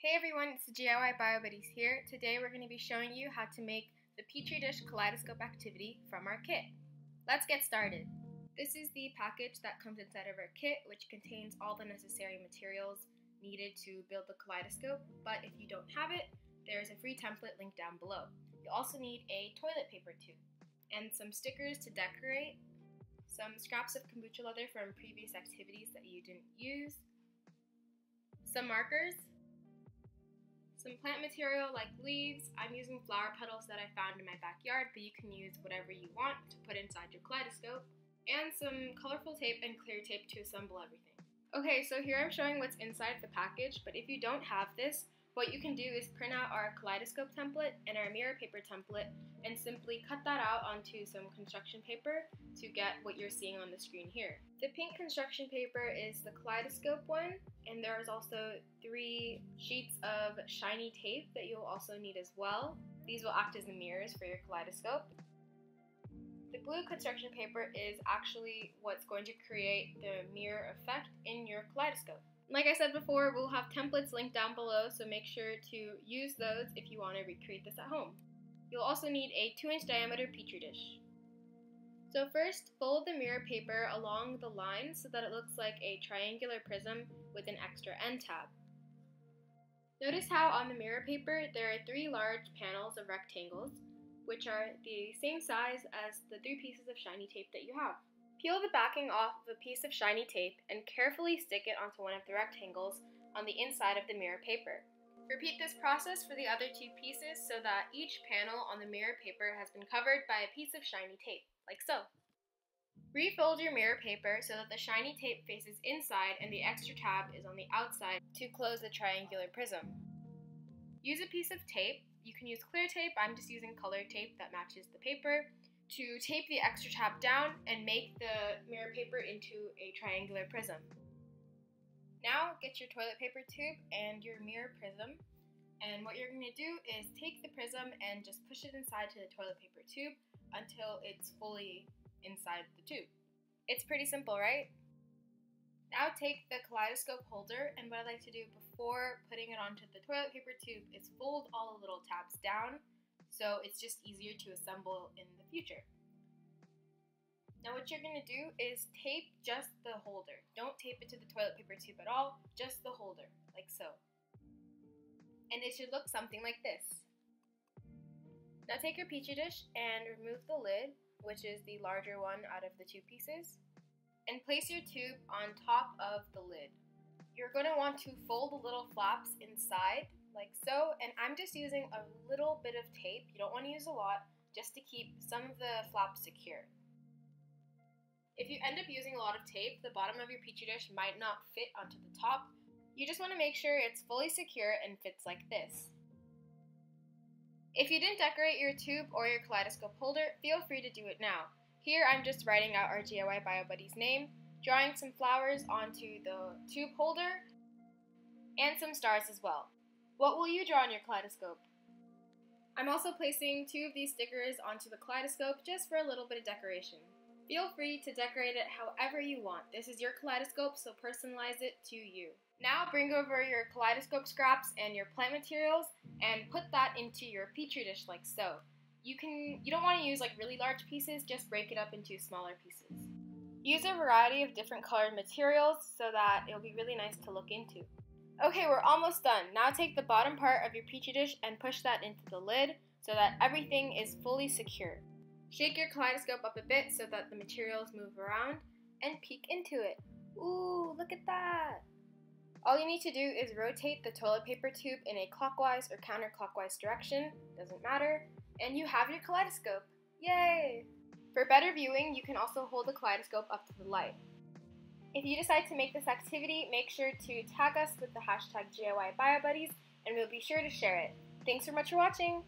Hey everyone, it's the GIY Bio Buddies here. Today we're going to be showing you how to make the Petri Dish Kaleidoscope activity from our kit. Let's get started. This is the package that comes inside of our kit, which contains all the necessary materials needed to build the kaleidoscope, but if you don't have it, there's a free template linked down below. You'll also need a toilet paper tube, and some stickers to decorate, some scraps of kombucha leather from previous activities that you didn't use, some markers, some plant material like leaves. I'm using flower petals that I found in my backyard, but you can use whatever you want to put inside your kaleidoscope, and some colorful tape and clear tape to assemble everything. Okay, so here I'm showing what's inside the package, but if you don't have this, what you can do is print out our kaleidoscope template and our mirror paper template and simply cut that out onto some construction paper to get what you're seeing on the screen here. The pink construction paper is the kaleidoscope one, and there's also 3 sheets of shiny tape that you'll also need as well. These will act as the mirrors for your kaleidoscope. The blue construction paper is actually what's going to create the mirror effect in your kaleidoscope. Like I said before, we'll have templates linked down below, so make sure to use those if you want to recreate this at home. You'll also need a 2-inch diameter Petri dish. So first, fold the mirror paper along the line so that it looks like a triangular prism with an extra end tab. Notice how on the mirror paper there are 3 large panels of rectangles, which are the same size as the 3 pieces of shiny tape that you have. Peel the backing off of a piece of shiny tape and carefully stick it onto one of the rectangles on the inside of the mirror paper. Repeat this process for the other 2 pieces so that each panel on the mirror paper has been covered by a piece of shiny tape, like so. Refold your mirror paper so that the shiny tape faces inside and the extra tab is on the outside to close the triangular prism. Use a piece of tape. You can use clear tape, I'm just using colored tape that matches the paper, to tape the extra tab down and make the mirror paper into a triangular prism. Now get your toilet paper tube and your mirror prism, and what you're going to do is take the prism and just push it inside to the toilet paper tube until it's fully inside the tube. It's pretty simple, right? Now take the kaleidoscope holder, and what I like to do before putting it onto the toilet paper tube is fold all the little tabs down, so it's just easier to assemble in the future. Now what you're going to do is tape just the holder. Don't tape it to the toilet paper tube at all, just the holder, like so. And it should look something like this. Now take your Petri dish and remove the lid, which is the larger one out of the 2 pieces, and place your tube on top of the lid. You're going to want to fold the little flaps inside, like so, and I'm just using a little bit of tape. You don't want to use a lot, just to keep some of the flaps secure. If you end up using a lot of tape, the bottom of your Petri dish might not fit onto the top. You just want to make sure it's fully secure and fits like this. If you didn't decorate your tube or your kaleidoscope holder, feel free to do it now. Here I'm just writing out our GIY Bio Buddies name, drawing some flowers onto the tube holder, and some stars as well. What will you draw on your kaleidoscope? I'm also placing 2 of these stickers onto the kaleidoscope just for a little bit of decoration. Feel free to decorate it however you want. This is your kaleidoscope, so personalize it to you. Now bring over your kaleidoscope scraps and your plant materials and put that into your Petri dish like so. You don't want to use like really large pieces, just break it up into smaller pieces. Use a variety of different colored materials so that it'll be really nice to look into. Okay, we're almost done. Now take the bottom part of your Petri dish and push that into the lid so that everything is fully secure. Shake your kaleidoscope up a bit so that the materials move around and peek into it. Ooh, look at that! All you need to do is rotate the toilet paper tube in a clockwise or counterclockwise direction, doesn't matter, and you have your kaleidoscope. Yay! For better viewing, you can also hold the kaleidoscope up to the light. If you decide to make this activity, make sure to tag us with the hashtag GIY Bio Buddies, and we'll be sure to share it. Thanks so much for watching!